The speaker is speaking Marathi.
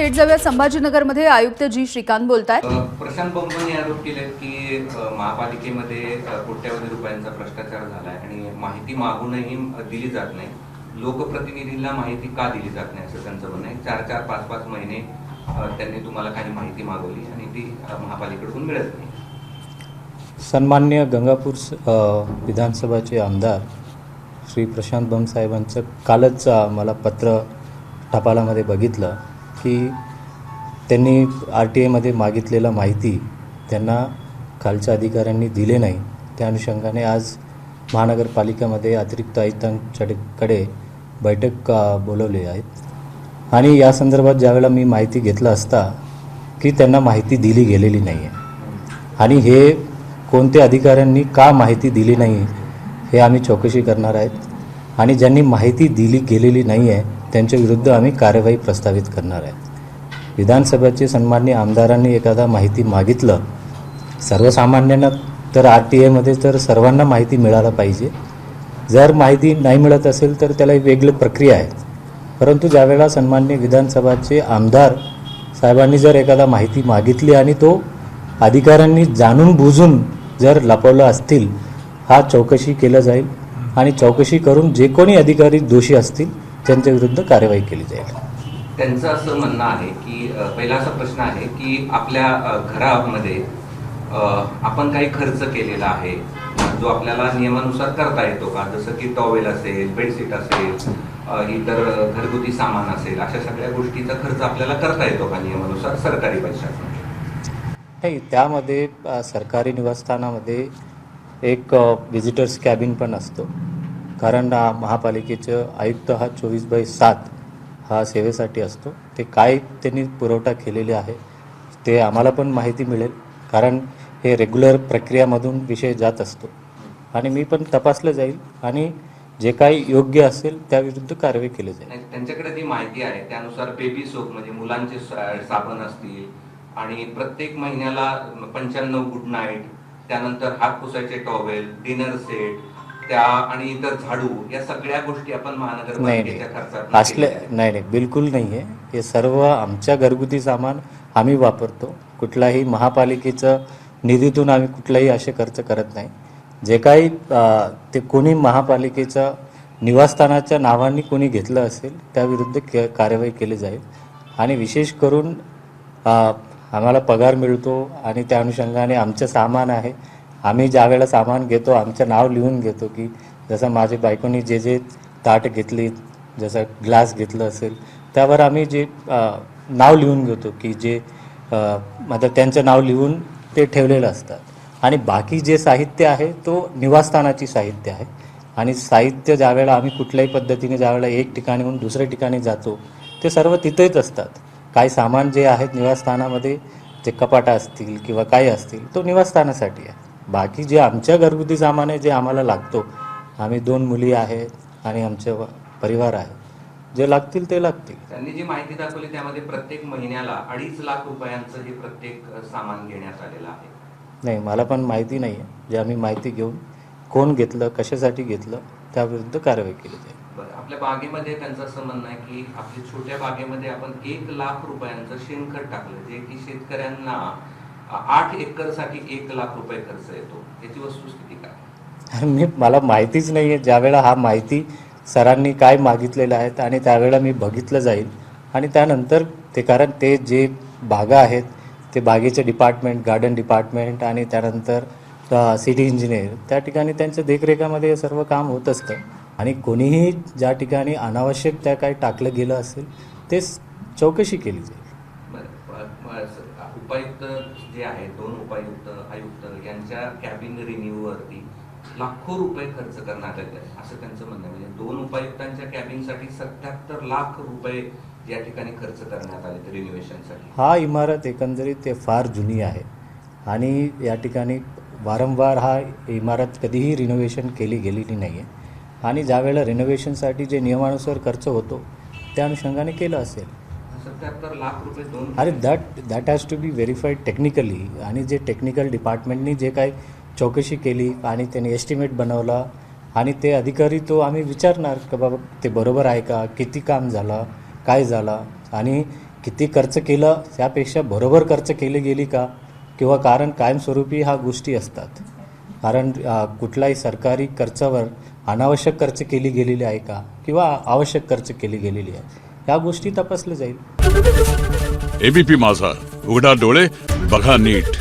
थेट जाऊया संभाजीनगरमध्ये आयुक्त जी श्रीकांत बोलतायत। प्रशांत बंबनी आरोप केले की महापालिकेमध्ये कोट्यवधी रुपयांचा भ्रष्टाचार झालाय आणि माहिती मागूनही दिली जात नाही। लोकप्रतिनिधींना माहिती का दिली जात नाही असं त्यांचं म्हणणं आहे। 4-4, 5-5 महिने त्यांनी तुम्हाला काही माहिती मागवली आणि ती महापालिकेकडून मिळत नाही। सन्माननीय गंगापूर विधानसभाचे आमदार श्री प्रशांत बंब साहेबांचं कालच मला पत्र टपालामध्ये बघितलं की त्यांनी RTIमध्ये मागितलेला माहिती त्यांना खालच्या अधिकाऱ्यांनी दिले नाही। त्या अनुषंगाने आज महानगरपालिकेमध्ये अतिरिक्त आयुक्तांच्याकडे बैठक बोलवली आहेत आणि या संदर्भात ज्यावेळेला मी माहिती घेतलं असता की त्यांना माहिती दिली गेलेली नाही आहे आणि हे कोणत्या अधिकाऱ्यांनी का माहिती दिली नाही हे आम्ही चौकशी करणार आहेत आणि ज्यांनी माहिती दिली गेलेली नाही आहे त्यांच्या विरुद्ध आम्ही कार्यवाही प्रस्तावित करणार आहे। विधानसभेचे सन्माननीय आमदारांनी एखादा माहिती मागितलं, सर्वसामान्यांना तर RTIमध्ये तर सर्वांना माहिती मिळायला पाहिजे। जर माहिती नाही मिळत असेल तर त्याला एक वेगळी प्रक्रिया आहे, परंतु ज्यावेळेला सन्माननीय विधानसभाचे आमदार साहेबांनी जर एखादा माहिती मागितली आणि तो अधिकाऱ्यांनी जाणून बुजून जर लपवलं असतील, हा चौकशी केलं जाईल आणि चौकशी करून जे कोणी अधिकारी दोषी असतील त्यांच्या विरुद्ध कार्यवाही केली जाईल। त्यांचं असं म्हणणं आहे की पहिला असा प्रश्न आहे की आपल्या घरामध्ये आपण काही खर्च केलेला आहे जो आपल्याला नियमानुसार करता येतो का, जसं की टॉवेल असेल, बेडशीट असेल, इतर घरगुती सामान असेल, अशा सगळ्या गोष्टीचा खर्च आपल्याला करता येतो का नियमानुसार सरकारी पैशात? नाही, त्यामध्ये सरकारी निवासस्थानामध्ये एक व्हिजिटर्स कॅबिन पण असतो, कारण महापालिकेचं आयुक्त हा 24/7 हा सेवेसाठी असतो। ते काय त्यांनी पुरवठा केलेले आहे ते आम्हाला पण माहिती मिळेल, कारण हे रेग्युलर प्रक्रियामधून विषय जात असतो आणि मी पण तपासलं जाईल आणि जे काही योग्य असेल त्याविरुद्ध कारवाई केली जाईल। त्यांच्याकडे जी माहिती आहे त्यानुसार बेबी सोप म्हणजे मुलांचे साबण असतील आणि प्रत्येक महिन्याला 95 गुड नाईट, त्यानंतर हात पुसायचे टॉवेल, डिनर सेट, त्या आणि इतर झाडू, या सगळ्या गोष्टी आपण महानगरपालिकेच्या खर्चात नाही, बिलकुल नाही आहे। हे सर्व आमच्या घरगुती सामान आम्ही वापरतो। कुठलाही महापालिकेचं निधीतून आम्ही कुठलाही असे खर्च करत नाही। जे काही ते कोणी महापालिकेच्या निवासस्थानाच्या नावाने कोणी घेतलं असेल त्याविरुद्ध कार्यवाही केली जाईल आणि विशेष करून आम्हाला पगार मिळतो आणि त्या अनुषंगाने आमचं सामान आहे, आम्ही ज्यावेळेला सामान घेतो आमचं नाव लिहून घेतो की जसं माझ्या बायकोनी जे जे ताट घेतली, जसं ग्लास घेतलं असेल त्यावर आम्ही जे नाव लिहून घेतो की जे मतलब त्यांचं नाव लिहून ते ठेवलेलं असतात आणि बाकी जे साहित्य आहे तो निवासस्थानाची साहित्य आहे आणि साहित्य ज्यावेळेला आम्ही कुठल्याही पद्धतीने ज्यावेळेला एक ठिकाणीहून दुसऱ्या ठिकाणी जातो ते सर्व तिथेच असतात। काही सामान जे आहेत निवासस्थानामध्ये, जे कपाटा असतील किंवा काही असतील तो निवासस्थानासाठी आहे। बाकी जे आमच्या घरगुती सामान आहे जे आम्हाला लागतो, आम्ही 2 मुली आहेत आणि आमचे परिवार आहे, जे लागतील ते लागतील। त्यांनी जी माहिती दाखवली त्यामध्ये प्रत्येक महिन्याला 2.5 लाख रुपयांचं हे प्रत्येक सामान घेण्यात आलेलं आहे। नाही, मला पण माहिती नाही आहे। जे आम्ही माहिती घेऊन कोण घेतलं, कशासाठी घेतलं त्याविरुद्ध कारवाई केली जाईल। आपल्या बागेमध्ये त्यांचं असं म्हणणं आहे की आपल्या छोट्या बागेमध्ये आपण 1 लाख रुपयांचं शेणखत टाकलं, जे की शेतकऱ्यांना 8 एकरसाठी 1 लाख रुपये खर्च येतो, याची वस्तुस्थिती काय? मला माहितीच नाही आहे। ज्यावेळेला हा माहिती सरांनी काय मागितलेलं आहे आणि त्यावेळेला मी बघितलं जाईल आणि त्यानंतर ते, कारण ते जे बागा आहेत ते बागेचे डिपार्टमेंट, गार्डन डिपार्टमेंट आणि त्यानंतर सिटी इंजिनियर, त्या ठिकाणी त्यांच्या देखरेखामध्ये हे सर्व काम होत असतं आणि कोणीही ज्या ठिकाणी अनावश्यक त्या काही टाकलं गेलं असेल ते चौकशी केली जाईल। उपायुक्त जे आहेत, 2 उपायुक्त आयुक्त यांच्या कॅबिन रिन्यूवरती लाखो रुपये खर्च करण्यात आले असं त्यांचं म्हणणं आहे। म्हणजे 2 उपायुक्तांच्या कॅबिनसाठी 77 लाख रुपये या ठिकाणी खर्च करण्यात आले रिन्युवेशनसाठी। हा इमारत एकंदरीत ते फार जुनी आहे आणि या ठिकाणी वारंवार हा इमारत कधीही रिनोव्हेशन केली गेलेली नाही आहे आणि ज्यावेळेला रिनोव्हेशनसाठी जे नियमानुसार खर्च होतो त्या अनुषंगाने केलं असेल। 77 लाख रुपये 2 अरे that has to be verified technically आणि जे टेक्निकल डिपार्टमेंटनी जे काही चौकशी केली आणि त्यांनी एस्टिमेट बनवला आणि ते अधिकारी तो आम्ही विचारणार की बाबा ते बरोबर आहे का, किती काम झालं, काय झालं आणि किती खर्च केलं त्यापेक्षा बरोबर खर्च केली गेली का, किंवा कारण कायमस्वरूपी ह्या गोष्टी असतात. कारण कुठल्याही सरकारी खर्चावर अनावश्यक खर्च केली गेलेली आहे का किंवा आवश्यक खर्च केली गेलेली आहे, ह्या गोष्टी तपासल्या जाईल. एबीपी माझा, उघडा डोळे बघा नीट.